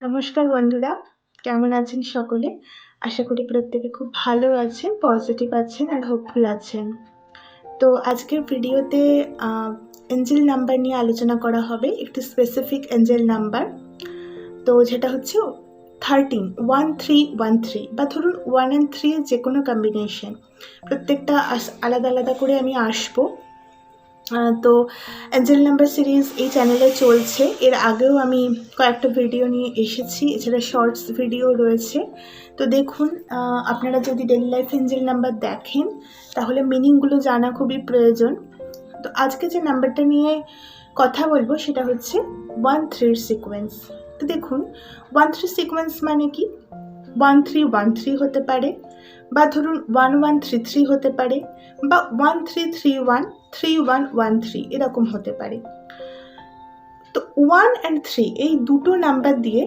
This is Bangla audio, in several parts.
নমস্কার বন্ধুরা, কেমন আছেন সকলে? আশা করি প্রত্যেকে খুব ভালো আছেন, পজিটিভ আছেন আর হোপফুল আছেন। তো আজকের ভিডিওতে এঞ্জেল নাম্বার নিয়ে আলোচনা করা হবে, একটি স্পেসিফিক এঞ্জেল নাম্বার। তো যেটা হচ্ছে 13 বা ধরুন 1 and 3 এর যে কোনো কম্বিনেশন। প্রত্যেকটা আলাদা আলাদা করে আমি আসবো। তো এঞ্জেল নাম্বার সিরিজ এই চ্যানেলে চলছে। এর আগেও আমি কয়েকটা ভিডিও নিয়ে এসেছি, এছাড়া শর্টস ভিডিও রয়েছে। তো দেখুন, আপনারা যদি ডেইলি লাইফ এঞ্জেল নাম্বার দেখেন তাহলে মিনিংগুলো জানা খুবই প্রয়োজন। তো আজকে যে নাম্বারটা নিয়ে কথা বলবো সেটা হচ্ছে 1-3 সিকোয়েন্স। তো দেখুন, 1-3 সিকোয়েন্স মানে কি? 1-3-1-3 হতে পারে, বা ধরুন 1-1-3-3 হতে পারে, বা 1-3-3-1-3-1-1-3 এরকম হতে পারে। তো 1 and 3 এই দুটো নাম্বার দিয়ে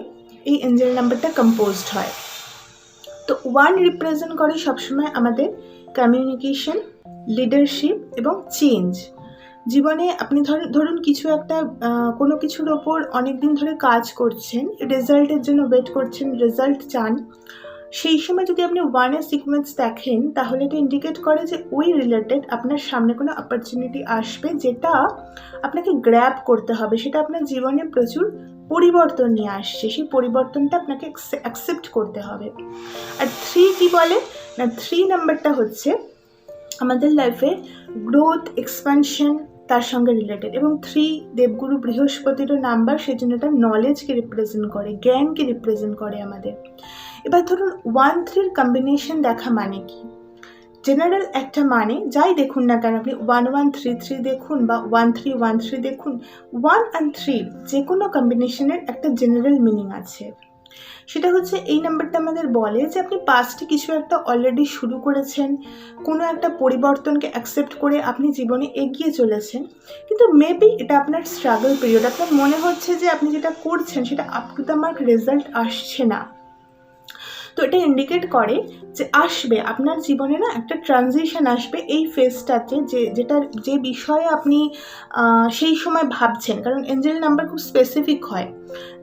এই এঞ্জেল নাম্বারটা কম্পোজড হয়। তো 1 রিপ্রেজেন্ট করে সবসময় আমাদের কমিউনিকেশন, লিডারশিপ এবং চেঞ্জ। জীবনে আপনি ধরুন কিছু একটা কোনো কিছুর ওপর অনেক দিন ধরে কাজ করছেন, রেজাল্টের জন্য ওয়েট করছেন, রেজাল্ট চান। সেই সময় যদি আপনি 1-এর সিকোয়েন্স দেখেন তাহলে এটা ইন্ডিকেট করে যে ওই রিলেটেড আপনার সামনে কোনো অপরচুনিটি আসবে, যেটা আপনাকে গ্র্যাব করতে হবে, সেটা আপনার জীবনে প্রচুর পরিবর্তন নিয়ে আসছে, সেই পরিবর্তনটা আপনাকে অ্যাকসেপ্ট করতে হবে। আর 3 কি বলে না, 3 নাম্বারটা হচ্ছে আমাদের লাইফে গ্রোথ, এক্সপানশন তার সঙ্গে রিলেটেড, এবং 3 দেবগুরু বৃহস্পতিরও নাম্বার, সেই জন্য এটা নলেজকে রিপ্রেজেন্ট করে, জ্ঞানকে রিপ্রেজেন্ট করে আমাদের। এবার ধরুন 1-3 কম্বিনেশন দেখা মানে কি? জেনারেল একটা মানে, যাই দেখুন না কেন, আপনি 1-1-3-3 দেখুন বা 1-3-1-3 দেখুন, 1 and 3 যে কোনো কম্বিনেশনের একটা জেনারেল মিনিং আছে। সেটা হচ্ছে এই নাম্বারটা আমাদের বলে যে আপনি পাস্টে কিছু একটা অলরেডি শুরু করেছেন, কোনো একটা পরিবর্তনকে অ্যাকসেপ্ট করে আপনি জীবনে এগিয়ে চলেছেন, কিন্তু মেবি এটা আপনার স্ট্রাগল পিরিয়ড। আপনার মনে হচ্ছে যে আপনি যেটা করছেন সেটা up to the mark result আসছে না। তো এটা ইন্ডিকেট করে যে আসবে আপনার জীবনে না একটা ট্রানজিশন আসবে এই ফেজটাতে, যে বিষয়ে আপনি সেই সময় ভাবছেন। কারণ এঞ্জেল নাম্বার খুব স্পেসিফিক হয়,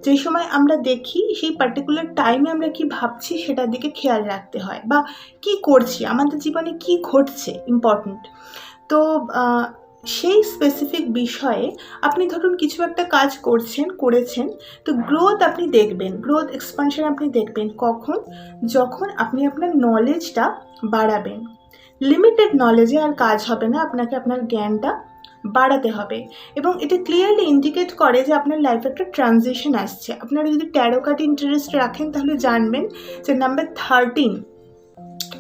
যে সময় আমরা দেখি সেই পার্টিকুলার টাইমে আমরা কি ভাবছি সেটার দিকে খেয়াল রাখতে হয়, বা কি করছি, আমাদের জীবনে কি ঘটছে ইম্পর্ট্যান্ট। তো সেই স্পেসিফিক বিষয়ে আপনি ধরুন কিছু একটা কাজ করেছেন, তো গ্রোথ আপনি দেখবেন, গ্রোথ এক্সপানশন আপনি দেখবেন কখন? যখন আপনি আপনার নলেজটা বাড়াবেন। লিমিটেড নলেজে আর কাজ হবে না, আপনাকে আপনার জ্ঞানটা বাড়াতে হবে। এবং এটা ক্লিয়ারলি ইন্ডিকেট করে যে আপনার লাইফে একটা ট্রানজিশন আসছে। আপনারা যদি ট্যারো কার্ড ইন্টারেস্ট রাখেন তাহলে জানবেন যে নাম্বার 13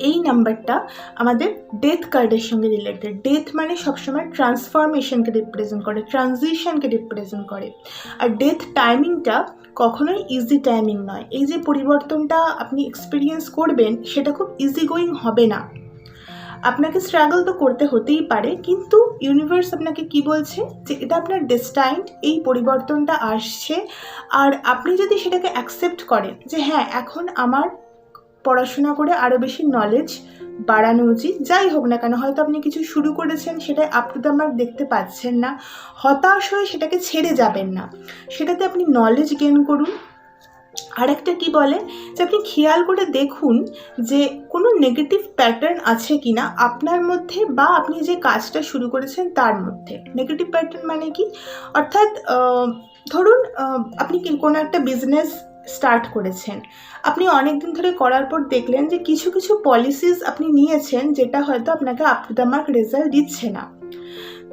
এই নাম্বারটা আমাদের ডেথ কার্ডের সঙ্গে রিলেটেড। ডেথ মানে সবসময় ট্রান্সফরমেশনকে রিপ্রেজেন্ট করে, ট্রানজিশনকে রিপ্রেজেন্ট করে। আর ডেথ টাইমিংটা কখনোই ইজি টাইমিং নয়। এই যে পরিবর্তনটা আপনি এক্সপিরিয়েন্স করবেন সেটা খুব ইজি গোয়িং হবে না, আপনাকে স্ট্রাগল তো করতে হতেই পারে, কিন্তু ইউনিভার্স আপনাকে কি বলছে যে এটা আপনার ডেস্টাইন্ড, এই পরিবর্তনটা আসছে। আর আপনি যদি সেটাকে অ্যাকসেপ্ট করেন যে হ্যাঁ, এখন আমার পড়াশোনা করে আরও বেশি নলেজ বাড়ানো উচিত, যাই হোক না কেন, হয়তো আপনি কিছু শুরু করেছেন সেটাই আপ টু দ্য মার্ক দেখতে পাচ্ছেন না, হতাশ হয়ে সেটাকে ছেড়ে যাবেন না, সেটাতে আপনি নলেজ গেইন করুন। আরেকটা কি বলে যে আপনি খেয়াল করে দেখুন যে কোনো নেগেটিভ প্যাটার্ন আছে কি না আপনার মধ্যে, বা আপনি যে কাজটা শুরু করেছেন তার মধ্যে। নেগেটিভ প্যাটার্ন মানে কি? অর্থাৎ ধরুন আপনি কোনো একটা বিজনেস স্টার্ট করেছেন, আপনি অনেক দিন ধরে করার পর দেখলেন যে কিছু কিছু পলিসিস আপনি নিয়েছেন যেটা হয়তো আপনাকে up to the mark result দিচ্ছে না।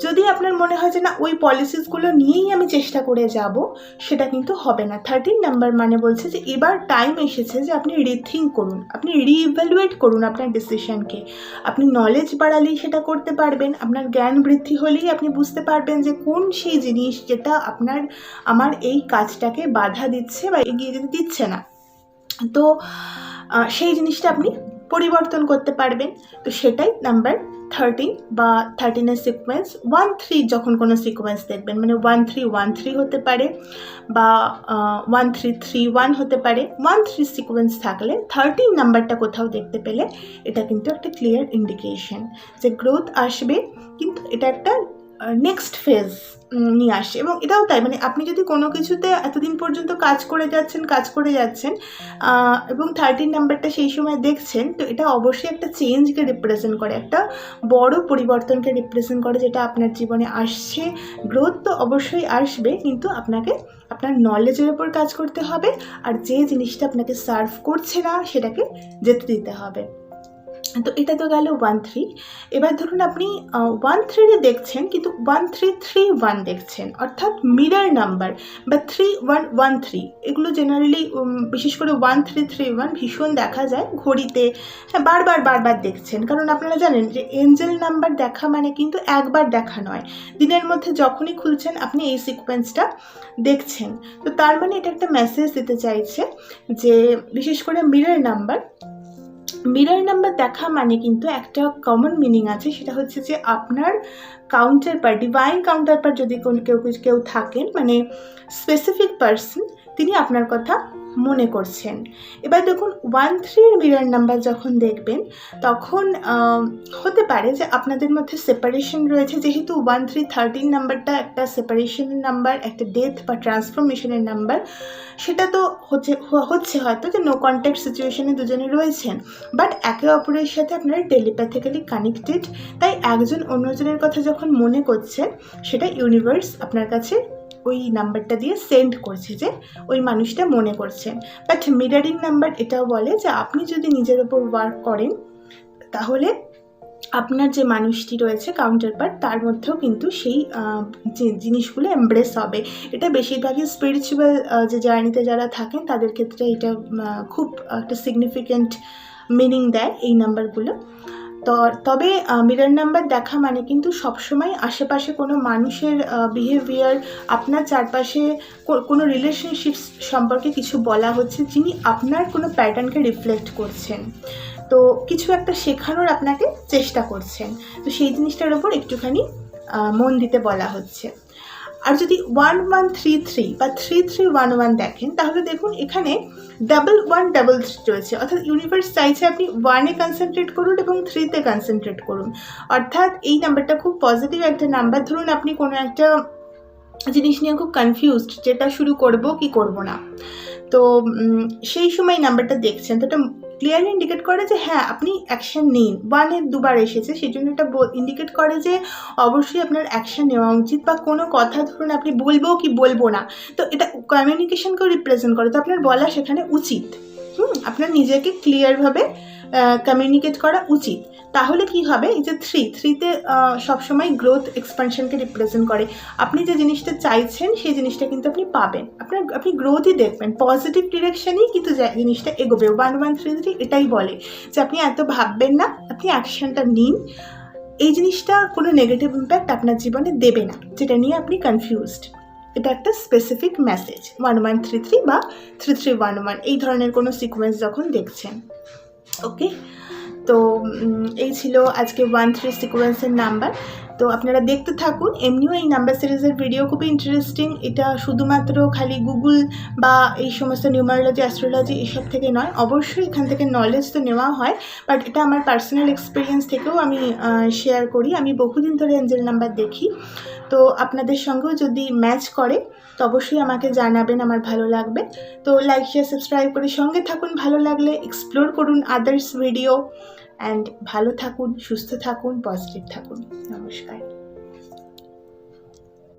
যদি আপনার মনে হয় যে না, ওই পলিসিসগুলো নিয়েই আমি চেষ্টা করে যাব, সেটা কিন্তু হবে না। 13 নাম্বার মানে বলছে যে এবার টাইম এসেছে যে আপনি রিথিঙ্ক করুন, আপনি রিইভ্যালুয়েট করুন আপনার ডিসিশনকে। আপনি নলেজ বাড়ালেই সেটা করতে পারবেন, আপনার জ্ঞান বৃদ্ধি হলেই আপনি বুঝতে পারবেন যে কোন সেই জিনিস যেটা আমার এই কাজটাকে বাধা দিচ্ছে বা এগিয়ে যেতে দিচ্ছে না। তো সেই জিনিসটা আপনি পরিবর্তন করতে পারবেন। তো সেটাই নাম্বার 13 বা 13-এর সিকোয়েন্স। 1-3 যখন কোনো সিকোয়েন্স দেখবেন, মানে 1-3-1-3 হতে পারে, বা 1-3-3-1 হতে পারে। 1-3 সিকোয়েন্স থাকলে 13 নাম্বারটা কোথাও দেখতে পেলে এটা কিন্তু একটা ক্লিয়ার ইন্ডিকেশন যে গ্রোথ আসবে, কিন্তু এটা একটা নেক্সট ফেজ নিয়ে আসে। এবং এটাও তাই, মানে আপনি যদি কোনো কিছুতে এতদিন পর্যন্ত কাজ করে যাচ্ছেন এবং 13 নাম্বারটা সেই সময় দেখছেন, তো এটা অবশ্যই একটা চেঞ্জকে রিপ্রেজেন্ট করে, একটা বড় পরিবর্তনকে রিপ্রেজেন্ট করে, যেটা আপনার জীবনে আসছে। গ্রোথ তো অবশ্যই আসবে, কিন্তু আপনাকে আপনার নলেজের ওপর কাজ করতে হবে, আর যে জিনিসটা আপনাকে সার্ভ করছে না সেটাকে যেতে দিতে হবে। তো এটা তো গেল 1-3। এবার ধরুন আপনি 1-3 দেখছেন, কিন্তু 1-3-3-1 দেখছেন, অর্থাৎ মিরর নাম্বার বা 3-1-1-3, এগুলো জেনারেলি বিশেষ করে 1-3-3-1 ভীষণ দেখা যায় ঘড়িতে। হ্যাঁ, বারবার দেখছেন, কারণ আপনারা জানেন যে এঞ্জেল নাম্বার দেখা মানে কিন্তু একবার দেখা নয়, দিনের মধ্যে যখনই খুলছেন আপনি এই সিকোয়েন্সটা দেখছেন। তো তার মানে এটা একটা মেসেজ দিতে চাইছে যে বিশেষ করে মিরর নাম্বার দেখা মানে কিন্তু একটা কমন মিনিং আছে, সেটা হচ্ছে যে আপনার কাউন্টারপার্ট, ডিভাইন কাউন্টারপার্ট যদি কেউ থাকেন, মানে স্পেসিফিক পার্সন, তিনি আপনার কথা মনে করছেন। এবার দেখুন 1-3 মিরর নাম্বার যখন দেখবেন, তখন হতে পারে যে আপনাদের মধ্যে সেপারেশন রয়েছে, যেহেতু 1-3-13 নাম্বারটা একটা সেপারেশনের নাম্বার, একটা ডেথ বা ট্রান্সফরমেশনের নাম্বার। সেটা তো হচ্ছে হয়তো যে নো কন্ট্যাক্ট সিচুয়েশনে দুজনে রয়েছেন, বাট একে অপরের সাথে আপনারা টেলিপ্যাথিক্যালি কানেক্টেড। তাই একজন অন্যজনের কথা যখন মনে করছে, সেটা ইউনিভার্স আপনার কাছে ওই নাম্বারটা দিয়ে সেন্ড করছে যে ওই মানুষটা মনে করছেন। বাট মিরারিং নাম্বার এটাও বলে যে আপনি যদি নিজের ওপর ওয়ার্ক করেন, তাহলে আপনার যে মানুষটি রয়েছে কাউন্টারপার্ট, তার মধ্যেও কিন্তু সেই যে জিনিসগুলো এমব্রেস হবে। এটা বেশিরভাগই স্পিরিচুয়াল যে জার্নিতে যারা থাকেন তাদের ক্ষেত্রে এটা খুব একটা সিগনিফিক্যান্ট মিনিং দেয় এই নাম্বারগুলো। তবে মিরর নাম্বার দেখা মানে কিন্তু সবসময় আশেপাশে কোনো মানুষের বিহেভিয়ার, আপনার চারপাশে কোনো রিলেশনশিপস সম্পর্কে কিছু বলা হচ্ছে, যিনি আপনার কোনো প্যাটার্নকে রিফ্লেক্ট করছেন, তো কিছু একটা শেখানোর আপনাকে চেষ্টা করছেন। তো সেই জিনিসটার ওপর একটুখানি মন দিতে বলা হচ্ছে। আর যদি 1-1-3-3 বা 3-3-1-1 দেখেন, তাহলে দেখুন এখানে 1-1-3 রয়েছে, অর্থাৎ ইউনিভার্স চাইছে আপনি 1-এ কনসেন্ট্রেট করুন এবং 3-তে কনসেন্ট্রেট করুন। অর্থাৎ এই নাম্বারটা খুব পজিটিভ একটা নাম্বার। ধরুন আপনি কোনো একটা জিনিস নিয়ে খুব কনফিউজড, যেটা শুরু করব কি করব না, তো সেই সময় নাম্বারটা দেখছেন, তো এটা ক্লিয়ারলি ইন্ডিকেট করে যে হ্যাঁ আপনি অ্যাকশান নিন। 1-এ দুবার এসেছে, সেই জন্য এটা ইন্ডিকেট করে যে অবশ্যই আপনার অ্যাকশান নেওয়া উচিত, বা কোনো কথা ধরুন আপনি বলবো কি বলবো না, তো এটা কমিউনিকেশনকেও রিপ্রেজেন্ট করে, তো আপনার বলা সেখানে উচিত। আপনার নিজেকে ক্লিয়ারভাবে কমিউনিকেট করা উচিত। তাহলে কি হবে, এই যে 3-3-তে সবসময় গ্রোথ এক্সপানশনকে রিপ্রেজেন্ট করে। আপনি যে জিনিসটা চাইছেন সেই জিনিসটা কিন্তু আপনি পাবেন, আপনি গ্রোথই দেখবেন, পজিটিভ ডিরেকশনেই কিন্তু জিনিসটা এগোবে। 1-1-3-3 এটাই বলে যে আপনি এত ভাববেন না, আপনি অ্যাকশনটা নিন। এই জিনিসটা কোনো নেগেটিভ ইম্প্যাক্ট আপনার জীবনে দেবে না, যেটা নিয়ে আপনি কনফিউজড। এটা একটা স্পেসিফিক মেসেজ 1-1-3-3 বা 3-3-1-1 এই ধরনের কোনো সিকোয়েন্স যখন দেখছেন। ওকে, তো এই ছিল আজকে 1-3 সিকোয়েন্সের নাম্বার। তো আপনারা দেখতে থাকুন। এমনিও এই নাম্বার সিরিজের ভিডিও খুবই ইন্টারেস্টিং। এটা শুধুমাত্র খালি গুগল বা এই সমস্ত নিউমারোলজি, অ্যাস্ট্রোলজি এসব থেকে নয়, অবশ্যই এখান থেকে নলেজ তো নেওয়া হয়, বাট এটা আমার পার্সোনাল এক্সপিরিয়েন্স থেকেও আমি শেয়ার করি। আমি বহুদিন ধরে এঞ্জেল নাম্বার দেখি, তো আপনাদের সঙ্গেও যদি ম্যাচ করে তো অবশ্যই আমাকে জানাবেন, আমার ভালো লাগবে। তো লাইক, শেয়ার, সাবস্ক্রাইব করে সঙ্গে থাকুন। ভালো লাগলে এক্সপ্লোর করুন আদার্স ভিডিও। অ্যান্ড ভালো থাকুন, সুস্থ থাকুন, পজিটিভ থাকুন। নমস্কার।